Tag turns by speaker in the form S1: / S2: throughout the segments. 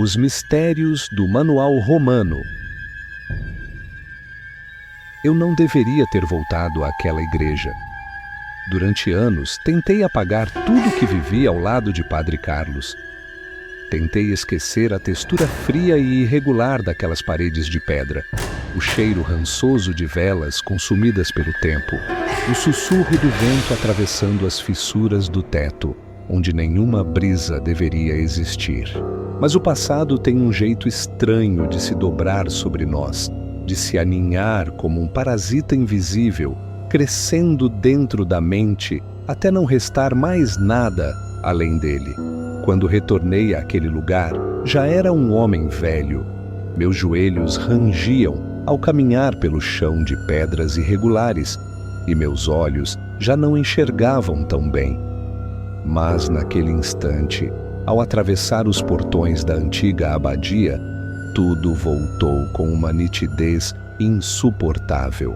S1: Os mistérios do Manual Romano. Eu não deveria ter voltado àquela igreja. Durante anos, tentei apagar tudo que vivi ao lado de Padre Carlos. Tentei esquecer a textura fria e irregular daquelas paredes de pedra, o cheiro rançoso de velas consumidas pelo tempo, o sussurro do vento atravessando as fissuras do teto, onde nenhuma brisa deveria existir. Mas o passado tem um jeito estranho de se dobrar sobre nós, de se aninhar como um parasita invisível, crescendo dentro da mente até não restar mais nada além dele. Quando retornei àquele lugar, já era um homem velho. Meus joelhos rangiam ao caminhar pelo chão de pedras irregulares e meus olhos já não enxergavam tão bem. Mas naquele instante, ao atravessar os portões da antiga abadia, tudo voltou com uma nitidez insuportável.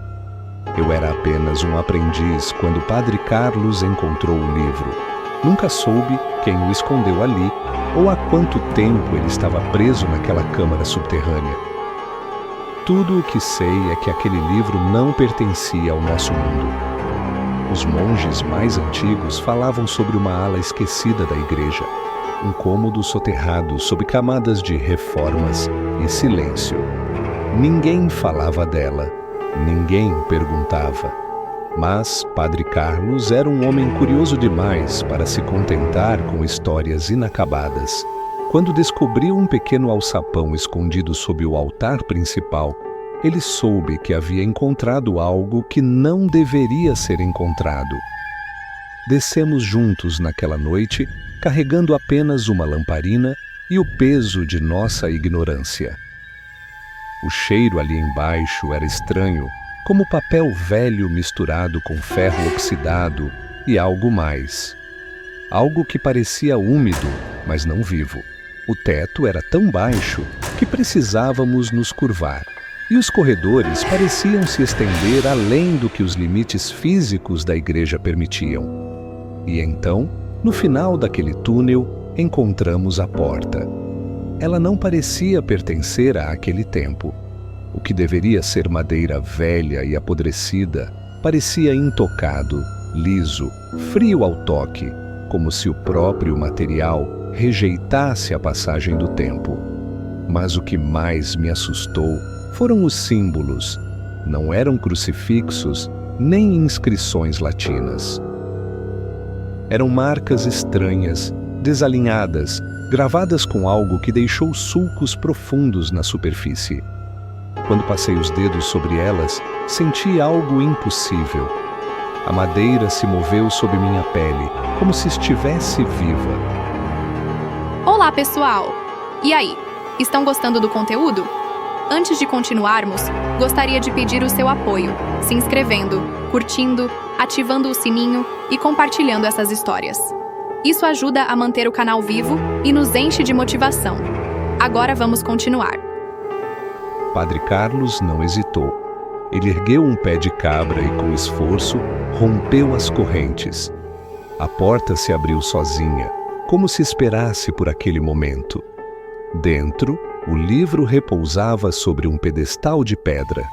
S1: Eu era apenas um aprendiz quando Padre Carlos encontrou o livro. Nunca soube quem o escondeu ali ou há quanto tempo ele estava preso naquela câmara subterrânea. Tudo o que sei é que aquele livro não pertencia ao nosso mundo. Os monges mais antigos falavam sobre uma ala esquecida da igreja, um cômodo soterrado sob camadas de reformas e silêncio. Ninguém falava dela, ninguém perguntava. Mas Padre Carlos era um homem curioso demais para se contentar com histórias inacabadas. Quando descobriu um pequeno alçapão escondido sob o altar principal, ele soube que havia encontrado algo que não deveria ser encontrado. Descemos juntos naquela noite, carregando apenas uma lamparina e o peso de nossa ignorância. O cheiro ali embaixo era estranho, como papel velho misturado com ferro oxidado e algo mais. Algo que parecia úmido, mas não vivo. O teto era tão baixo que precisávamos nos curvar, e os corredores pareciam se estender além do que os limites físicos da igreja permitiam. E então, no final daquele túnel, encontramos a porta. Ela não parecia pertencer àquele tempo. O que deveria ser madeira velha e apodrecida parecia intocado, liso, frio ao toque, como se o próprio material rejeitasse a passagem do tempo. Mas o que mais me assustou foram os símbolos. Não eram crucifixos nem inscrições latinas. Eram marcas estranhas, desalinhadas, gravadas com algo que deixou sulcos profundos na superfície. Quando passei os dedos sobre elas, senti algo impossível. A madeira se moveu sob minha pele, como se estivesse viva.
S2: Olá, pessoal! E aí, estão gostando do conteúdo? Antes de continuarmos, gostaria de pedir o seu apoio, se inscrevendo, curtindo, ativando o sininho e compartilhando essas histórias. Isso ajuda a manter o canal vivo e nos enche de motivação. Agora vamos continuar.
S1: Padre Carlos não hesitou. Ele ergueu um pé de cabra e, com esforço, rompeu as correntes. A porta se abriu sozinha, como se esperasse por aquele momento. Dentro, o livro repousava sobre um pedestal de pedra.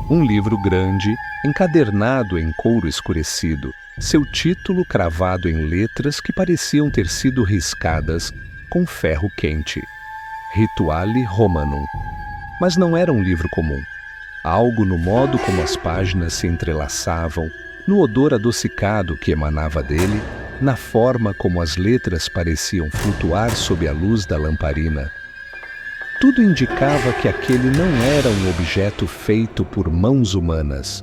S1: Um livro grande, encadernado em couro escurecido, seu título cravado em letras que pareciam ter sido riscadas com ferro quente. Rituale Romanum. Mas não era um livro comum. Algo no modo como as páginas se entrelaçavam, no odor adocicado que emanava dele, na forma como as letras pareciam flutuar sob a luz da lamparina. Tudo indicava que aquele não era um objeto feito por mãos humanas.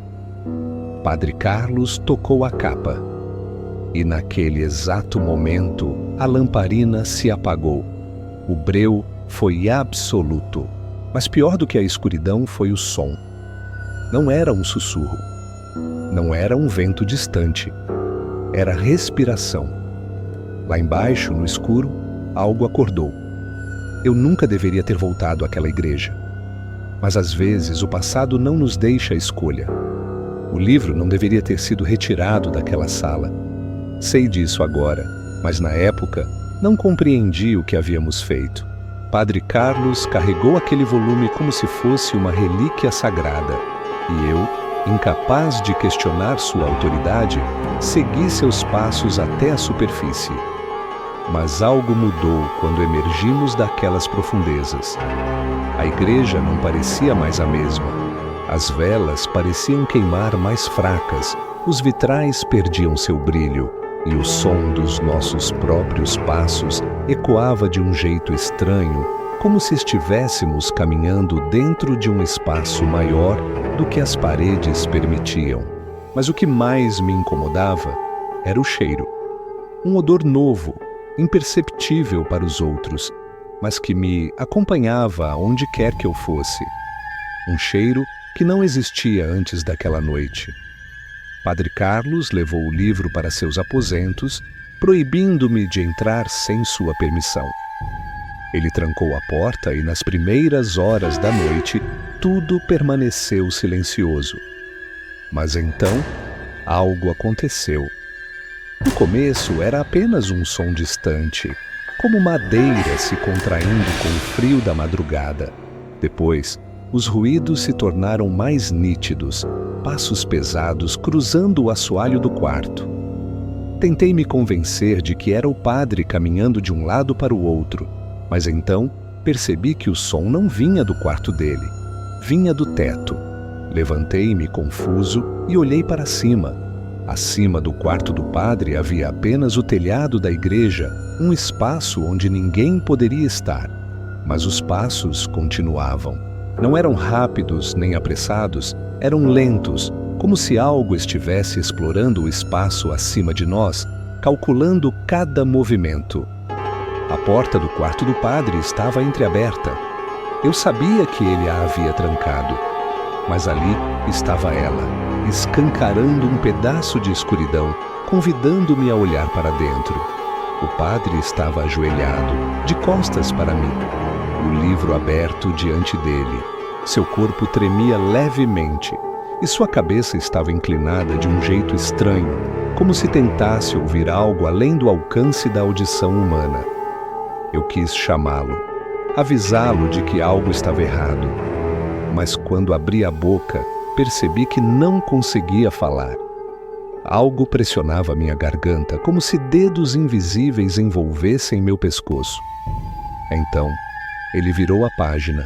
S1: Padre Carlos tocou a capa. E naquele exato momento, a lamparina se apagou. O breu foi absoluto. Mas pior do que a escuridão foi o som. Não era um sussurro. Não era um vento distante. Era respiração. Lá embaixo, no escuro, algo acordou. Eu nunca deveria ter voltado àquela igreja. Mas às vezes o passado não nos deixa a escolha. O livro não deveria ter sido retirado daquela sala. Sei disso agora, mas na época não compreendi o que havíamos feito. Padre Carlos carregou aquele volume como se fosse uma relíquia sagrada, e eu, incapaz de questionar sua autoridade, segui seus passos até a superfície. Mas algo mudou quando emergimos daquelas profundezas. A igreja não parecia mais a mesma. As velas pareciam queimar mais fracas, os vitrais perdiam seu brilho, e o som dos nossos próprios passos ecoava de um jeito estranho, como se estivéssemos caminhando dentro de um espaço maior do que as paredes permitiam. Mas o que mais me incomodava era o cheiro. Um odor novo, imperceptível para os outros, mas que me acompanhava aonde quer que eu fosse. Um cheiro que não existia antes daquela noite. Padre Carlos levou o livro para seus aposentos, proibindo-me de entrar sem sua permissão. Ele trancou a porta e, nas primeiras horas da noite, tudo permaneceu silencioso. Mas então, algo aconteceu. No começo era apenas um som distante, como madeira se contraindo com o frio da madrugada. Depois, os ruídos se tornaram mais nítidos, passos pesados cruzando o assoalho do quarto. Tentei me convencer de que era o padre caminhando de um lado para o outro, mas então percebi que o som não vinha do quarto dele, vinha do teto. Levantei-me confuso e olhei para cima. Acima do quarto do padre havia apenas o telhado da igreja, um espaço onde ninguém poderia estar. Mas os passos continuavam. Não eram rápidos nem apressados, eram lentos, como se algo estivesse explorando o espaço acima de nós, calculando cada movimento. A porta do quarto do padre estava entreaberta. Eu sabia que ele a havia trancado, mas ali estava ela, escancarando um pedaço de escuridão, convidando-me a olhar para dentro. O padre estava ajoelhado, de costas para mim, o livro aberto diante dele. Seu corpo tremia levemente e sua cabeça estava inclinada de um jeito estranho, como se tentasse ouvir algo além do alcance da audição humana. Eu quis chamá-lo, avisá-lo de que algo estava errado, mas quando abri a boca, percebi que não conseguia falar. Algo pressionava minha garganta, como se dedos invisíveis envolvessem meu pescoço. Então, ele virou a página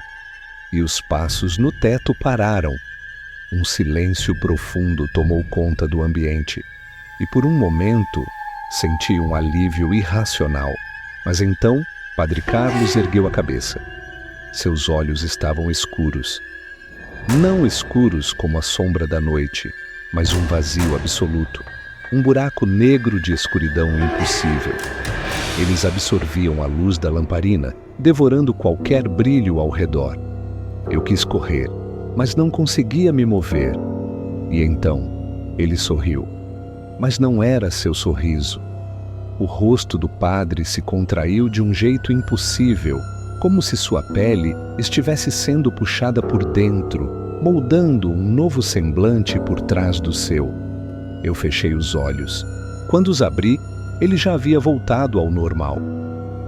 S1: e os passos no teto pararam. Um silêncio profundo tomou conta do ambiente e, por um momento, senti um alívio irracional. Mas então, Padre Carlos ergueu a cabeça. Seus olhos estavam escuros. Não escuros como a sombra da noite, mas um vazio absoluto, um buraco negro de escuridão impossível. Eles absorviam a luz da lamparina, devorando qualquer brilho ao redor. Eu quis correr, mas não conseguia me mover. E então, ele sorriu. Mas não era seu sorriso. O rosto do padre se contraiu de um jeito impossível, como se sua pele estivesse sendo puxada por dentro, moldando um novo semblante por trás do seu. Eu fechei os olhos. Quando os abri, ele já havia voltado ao normal.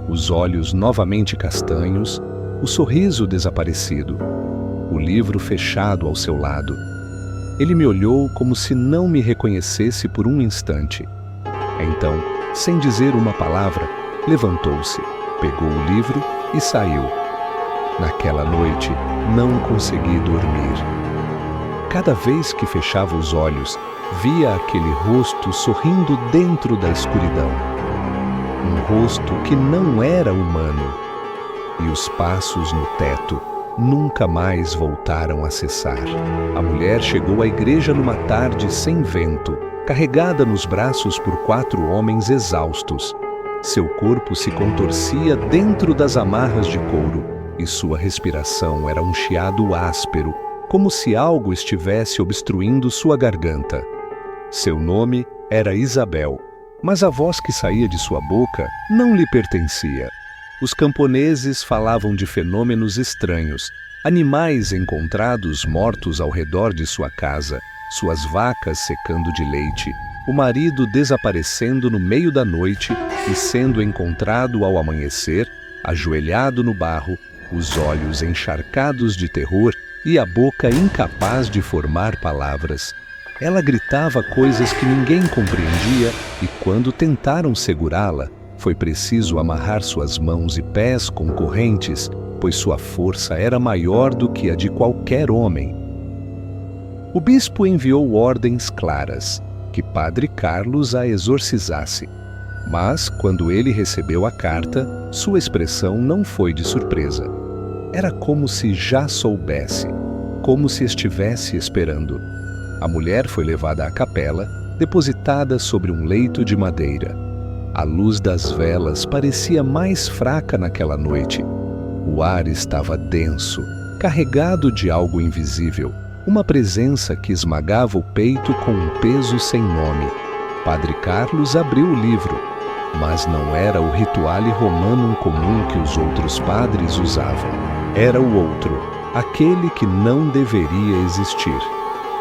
S1: Os olhos novamente castanhos, o sorriso desaparecido, o livro fechado ao seu lado. Ele me olhou como se não me reconhecesse por um instante. Então, sem dizer uma palavra, levantou-se, pegou o livro e saiu. Naquela noite, não consegui dormir. Cada vez que fechava os olhos, via aquele rosto sorrindo dentro da escuridão. Um rosto que não era humano. E os passos no teto nunca mais voltaram a cessar. A mulher chegou à igreja numa tarde sem vento, carregada nos braços por 4 homens exaustos. Seu corpo se contorcia dentro das amarras de couro e sua respiração era um chiado áspero, como se algo estivesse obstruindo sua garganta. Seu nome era Isabel, mas a voz que saía de sua boca não lhe pertencia. Os camponeses falavam de fenômenos estranhos, animais encontrados mortos ao redor de sua casa, suas vacas secando de leite, o marido desaparecendo no meio da noite e sendo encontrado ao amanhecer, ajoelhado no barro, os olhos encharcados de terror e a boca incapaz de formar palavras. Ela gritava coisas que ninguém compreendia e, quando tentaram segurá-la, foi preciso amarrar suas mãos e pés com correntes, pois sua força era maior do que a de qualquer homem. O bispo enviou ordens claras, que Padre Carlos a exorcizasse. Mas, quando ele recebeu a carta, sua expressão não foi de surpresa. Era como se já soubesse, como se estivesse esperando. A mulher foi levada à capela, depositada sobre um leito de madeira. A luz das velas parecia mais fraca naquela noite. O ar estava denso, carregado de algo invisível, uma presença que esmagava o peito com um peso sem nome. Padre Carlos abriu o livro, mas não era o rituale romano comum que os outros padres usavam. Era o outro, aquele que não deveria existir.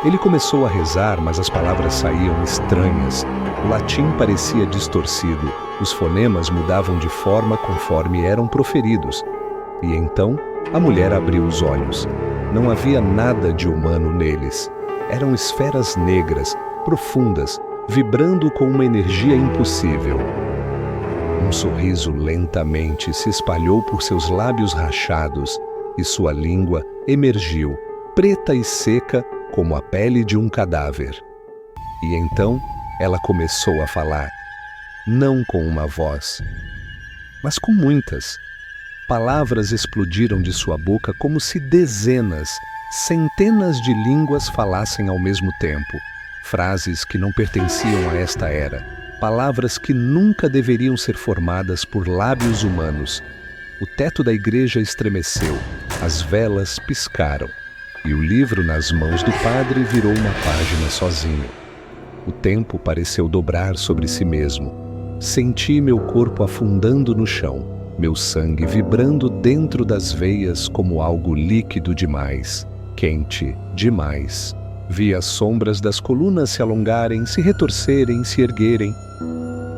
S1: Ele começou a rezar, mas as palavras saíam estranhas. O latim parecia distorcido, os fonemas mudavam de forma conforme eram proferidos. E então, a mulher abriu os olhos. Não havia nada de humano neles. Eram esferas negras, profundas, vibrando com uma energia impossível. Um sorriso lentamente se espalhou por seus lábios rachados e sua língua emergiu, preta e seca como a pele de um cadáver. E então ela começou a falar, não com uma voz, mas com muitas. Palavras explodiram de sua boca como se dezenas, centenas de línguas falassem ao mesmo tempo. Frases que não pertenciam a esta era. Palavras que nunca deveriam ser formadas por lábios humanos. O teto da igreja estremeceu, as velas piscaram, e o livro nas mãos do padre virou uma página sozinho. O tempo pareceu dobrar sobre si mesmo. Senti meu corpo afundando no chão, meu sangue vibrando dentro das veias como algo líquido demais, quente demais. Vi as sombras das colunas se alongarem, se retorcerem, se erguerem.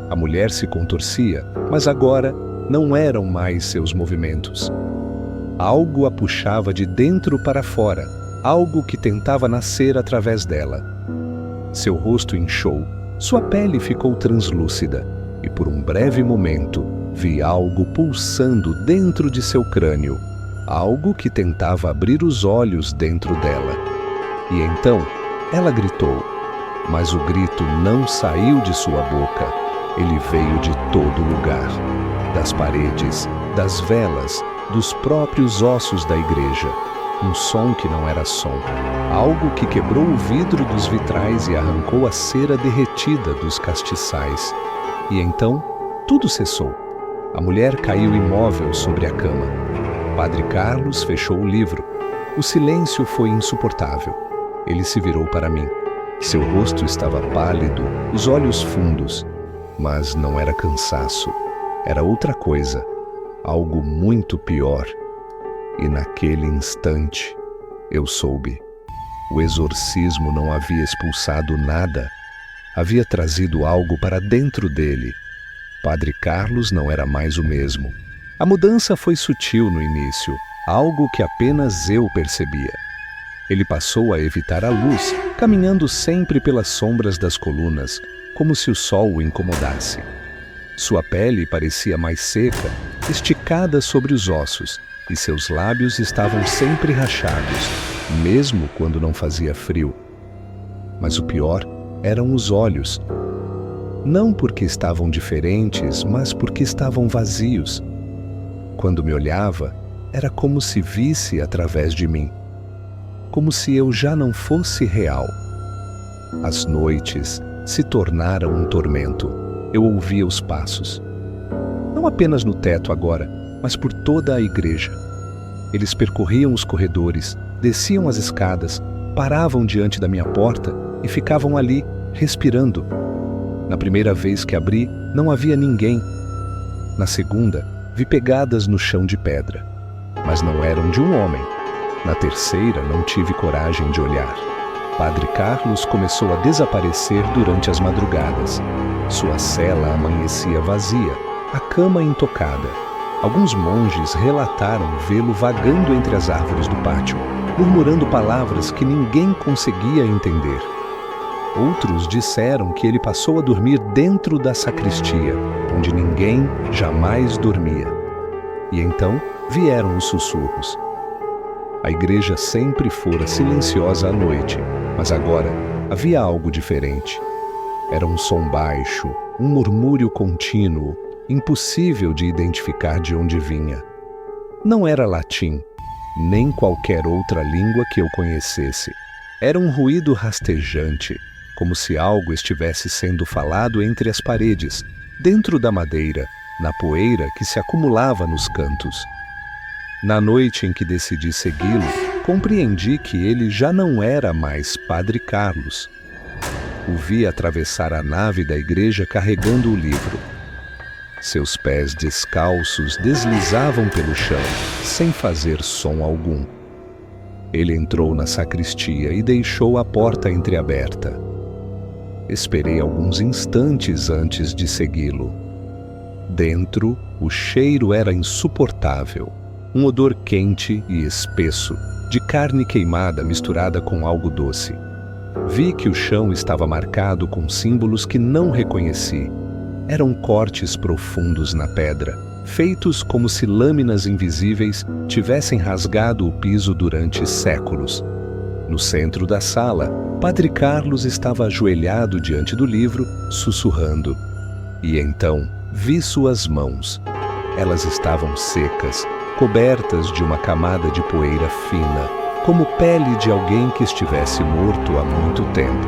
S1: A mulher se contorcia, mas agora não eram mais seus movimentos. Algo a puxava de dentro para fora, algo que tentava nascer através dela. Seu rosto inchou, sua pele ficou translúcida, e por um breve momento vi algo pulsando dentro de seu crânio, algo que tentava abrir os olhos dentro dela. E então ela gritou, mas o grito não saiu de sua boca, ele veio de todo lugar, das paredes, das velas, dos próprios ossos da igreja. Um som que não era som, algo que quebrou o vidro dos vitrais e arrancou a cera derretida dos castiçais. E então, tudo cessou. A mulher caiu imóvel sobre a cama. Padre Carlos fechou o livro. O silêncio foi insuportável. Ele se virou para mim. Seu rosto estava pálido, os olhos fundos. Mas não era cansaço. Era outra coisa. Algo muito pior. E naquele instante, eu soube. O exorcismo não havia expulsado nada. Havia trazido algo para dentro dele. Padre Carlos não era mais o mesmo. A mudança foi sutil no início, algo que apenas eu percebia. Ele passou a evitar a luz, caminhando sempre pelas sombras das colunas, como se o sol o incomodasse. Sua pele parecia mais seca, esticada sobre os ossos, e seus lábios estavam sempre rachados, mesmo quando não fazia frio. Mas o pior eram os olhos. Não porque estavam diferentes, mas porque estavam vazios. Quando me olhava, era como se visse através de mim, como se eu já não fosse real. As noites se tornaram um tormento. Eu ouvia os passos. Não apenas no teto agora, mas por toda a igreja. Eles percorriam os corredores, desciam as escadas, paravam diante da minha porta e ficavam ali, respirando. Na primeira vez que abri, não havia ninguém. Na segunda, vi pegadas no chão de pedra, mas não eram de um homem. Na terceira, não tive coragem de olhar. Padre Carlos começou a desaparecer durante as madrugadas. Sua cela amanhecia vazia, a cama intocada. Alguns monges relataram vê-lo vagando entre as árvores do pátio, murmurando palavras que ninguém conseguia entender. Outros disseram que ele passou a dormir dentro da sacristia, onde ninguém jamais dormia. E então vieram os sussurros. A igreja sempre fora silenciosa à noite, mas agora havia algo diferente. Era um som baixo, um murmúrio contínuo, impossível de identificar de onde vinha. Não era latim, nem qualquer outra língua que eu conhecesse. Era um ruído rastejante, como se algo estivesse sendo falado entre as paredes, dentro da madeira, na poeira que se acumulava nos cantos. Na noite em que decidi segui-lo, compreendi que ele já não era mais Padre Carlos. O vi atravessar a nave da igreja carregando o livro. Seus pés descalços deslizavam pelo chão, sem fazer som algum. Ele entrou na sacristia e deixou a porta entreaberta. Esperei alguns instantes antes de segui-lo. Dentro, o cheiro era insuportável. Um odor quente e espesso, de carne queimada misturada com algo doce. Vi que o chão estava marcado com símbolos que não reconheci. Eram cortes profundos na pedra, feitos como se lâminas invisíveis tivessem rasgado o piso durante séculos. No centro da sala, Padre Carlos estava ajoelhado diante do livro, sussurrando. E então vi suas mãos. Elas estavam secas, cobertas de uma camada de poeira fina, como pele de alguém que estivesse morto há muito tempo.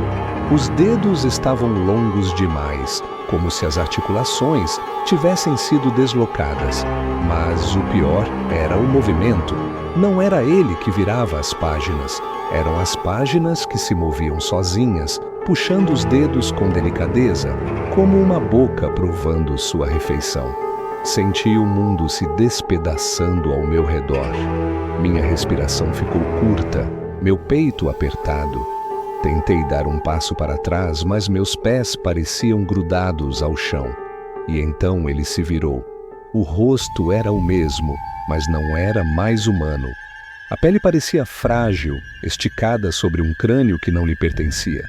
S1: Os dedos estavam longos demais, como se as articulações tivessem sido deslocadas. Mas o pior era o movimento. Não era ele que virava as páginas. Eram as páginas que se moviam sozinhas, puxando os dedos com delicadeza, como uma boca provando sua refeição. Senti o mundo se despedaçando ao meu redor. Minha respiração ficou curta, meu peito apertado. Tentei dar um passo para trás, mas meus pés pareciam grudados ao chão. E então ele se virou. O rosto era o mesmo, mas não era mais humano. A pele parecia frágil, esticada sobre um crânio que não lhe pertencia.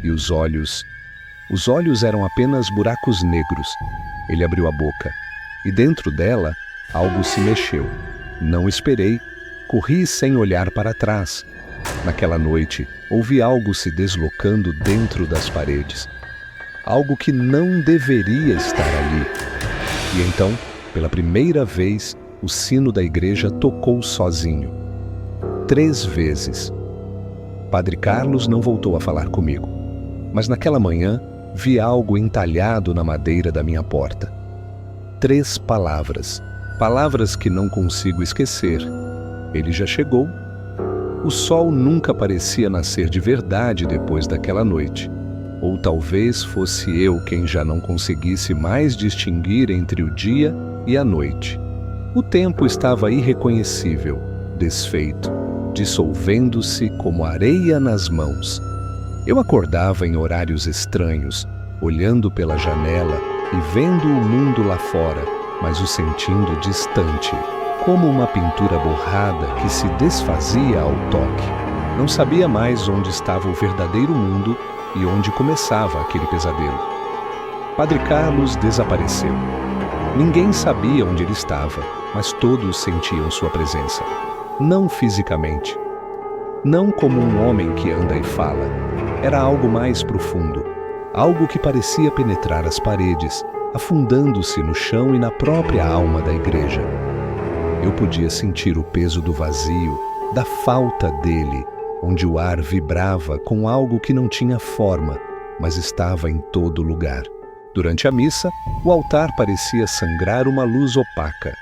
S1: E os olhos eram apenas buracos negros. Ele abriu a boca, e dentro dela algo se mexeu. Não esperei, corri sem olhar para trás. Naquela noite, ouvi algo se deslocando dentro das paredes. Algo que não deveria estar ali. E então, pela primeira vez, o sino da igreja tocou sozinho. 3 vezes. Padre Carlos não voltou a falar comigo. Mas naquela manhã, vi algo entalhado na madeira da minha porta. 3 palavras. Palavras que não consigo esquecer. Ele já chegou. O sol nunca parecia nascer de verdade depois daquela noite. Ou talvez fosse eu quem já não conseguisse mais distinguir entre o dia e a noite. O tempo estava irreconhecível, desfeito, dissolvendo-se como areia nas mãos. Eu acordava em horários estranhos, olhando pela janela e vendo o mundo lá fora, mas o sentindo distante, como uma pintura borrada que se desfazia ao toque. Não sabia mais onde estava o verdadeiro mundo e onde começava aquele pesadelo. Padre Carlos desapareceu. Ninguém sabia onde ele estava, mas todos sentiam sua presença. Não fisicamente. Não como um homem que anda e fala. Era algo mais profundo. Algo que parecia penetrar as paredes, afundando-se no chão e na própria alma da igreja. Eu podia sentir o peso do vazio, da falta dele, onde o ar vibrava com algo que não tinha forma, mas estava em todo lugar. Durante a missa, o altar parecia sangrar uma luz opaca.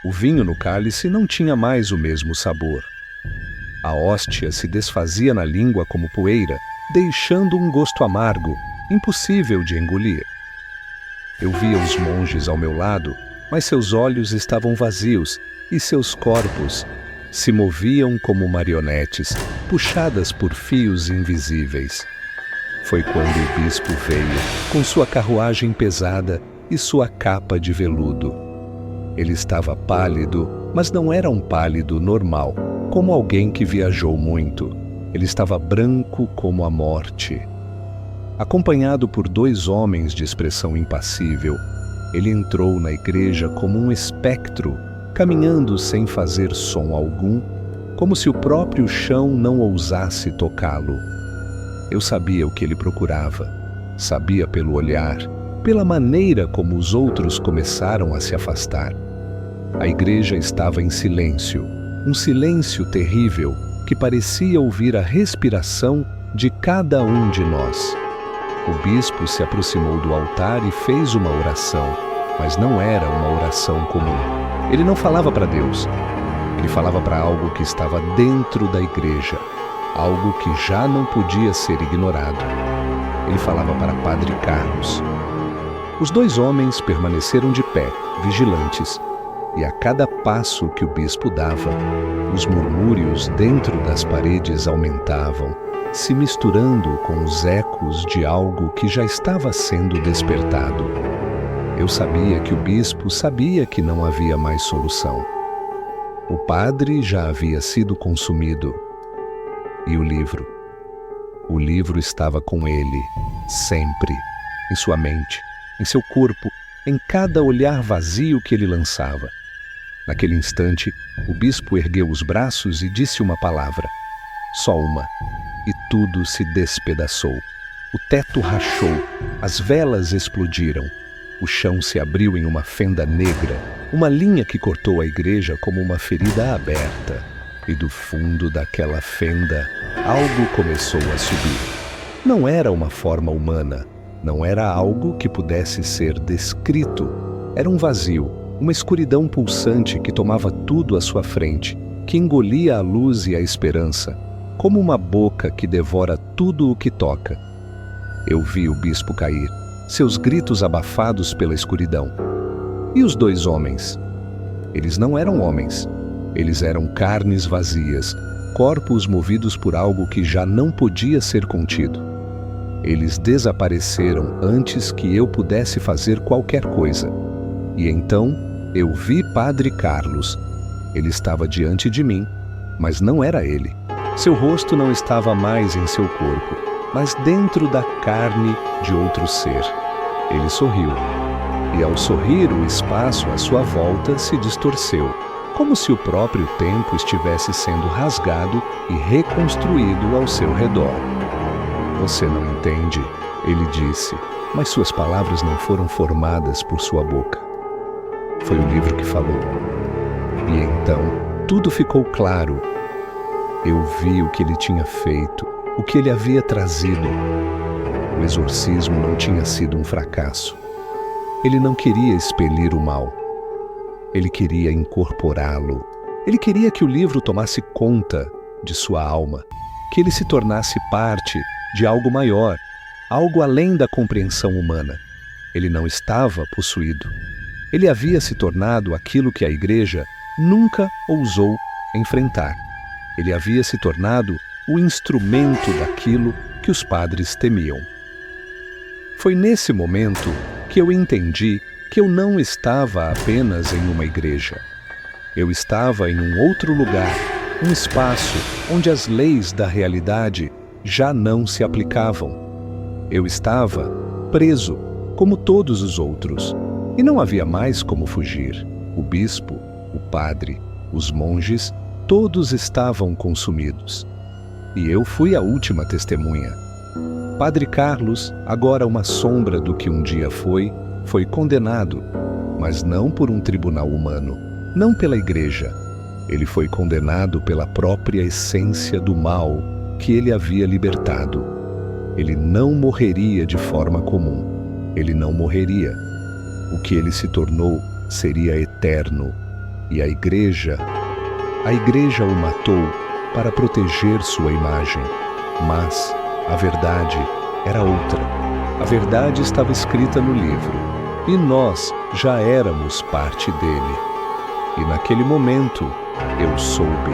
S1: O vinho no cálice não tinha mais o mesmo sabor. A hóstia se desfazia na língua como poeira, deixando um gosto amargo, impossível de engolir. Eu via os monges ao meu lado, mas seus olhos estavam vazios e seus corpos se moviam como marionetes, puxadas por fios invisíveis. Foi quando o bispo veio, com sua carruagem pesada e sua capa de veludo. Ele estava pálido, mas não era um pálido normal, como alguém que viajou muito. Ele estava branco como a morte. Acompanhado por 2 homens de expressão impassível, ele entrou na igreja como um espectro, caminhando sem fazer som algum, como se o próprio chão não ousasse tocá-lo. Eu sabia o que ele procurava, sabia pelo olhar, pela maneira como os outros começaram a se afastar. A igreja estava em silêncio, um silêncio terrível que parecia ouvir a respiração de cada um de nós. O bispo se aproximou do altar e fez uma oração, mas não era uma oração comum. Ele não falava para Deus. Ele falava para algo que estava dentro da igreja, algo que já não podia ser ignorado. Ele falava para Padre Carlos. Os 2 homens permaneceram de pé, vigilantes, e a cada passo que o bispo dava, os murmúrios dentro das paredes aumentavam, se misturando com os ecos de algo que já estava sendo despertado. Eu sabia que o bispo sabia que não havia mais solução. O padre já havia sido consumido. E o livro? O livro estava com ele, sempre, em sua mente, em seu corpo, em cada olhar vazio que ele lançava. Naquele instante, o bispo ergueu os braços e disse uma palavra, só uma, e tudo se despedaçou. O teto rachou, as velas explodiram, o chão se abriu em uma fenda negra, uma linha que cortou a igreja como uma ferida aberta. E do fundo daquela fenda, algo começou a subir. Não era uma forma humana, não era algo que pudesse ser descrito. Era um vazio, uma escuridão pulsante que tomava tudo à sua frente, que engolia a luz e a esperança, como uma boca que devora tudo o que toca. Eu vi o bispo cair, seus gritos abafados pela escuridão. E os 2 homens? Eles não eram homens. Eles eram carnes vazias, corpos movidos por algo que já não podia ser contido. Eles desapareceram antes que eu pudesse fazer qualquer coisa. E então eu vi Padre Carlos. Ele estava diante de mim, mas não era ele. Seu rosto não estava mais em seu corpo, mas dentro da carne de outro ser. Ele sorriu. E ao sorrir, o espaço à sua volta se distorceu, como se o próprio tempo estivesse sendo rasgado e reconstruído ao seu redor. Você não entende, ele disse, mas suas palavras não foram formadas por sua boca. Foi o livro que falou. E então, tudo ficou claro. Eu vi o que ele tinha feito, o que ele havia trazido. O exorcismo não tinha sido um fracasso. Ele não queria expelir o mal. Ele queria incorporá-lo. Ele queria que o livro tomasse conta de sua alma, que ele se tornasse parte de algo maior, algo além da compreensão humana. Ele não estava possuído. Ele havia se tornado aquilo que a igreja nunca ousou enfrentar. Ele havia se tornado o instrumento daquilo que os padres temiam. Foi nesse momento que eu entendi que eu não estava apenas em uma igreja. Eu estava em um outro lugar, um espaço onde as leis da realidade já não se aplicavam. Eu estava preso, como todos os outros, e não havia mais como fugir. O bispo, o padre, os monges, todos estavam consumidos. E eu fui a última testemunha. Padre Carlos, agora uma sombra do que um dia foi condenado, mas não por um tribunal humano, não pela igreja. Ele foi condenado pela própria essência do mal que ele havia libertado. Ele não morreria de forma comum. Ele não morreria. O que ele se tornou seria eterno. E a igreja o matou para proteger sua imagem. Mas a verdade era outra. A verdade estava escrita no livro. E nós já éramos parte dele. E naquele momento, eu soube.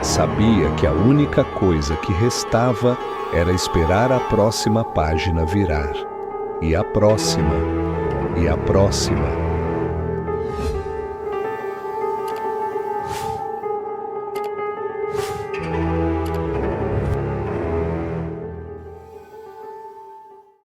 S1: Sabia que a única coisa que restava era esperar a próxima página virar. E a próxima. E a próxima.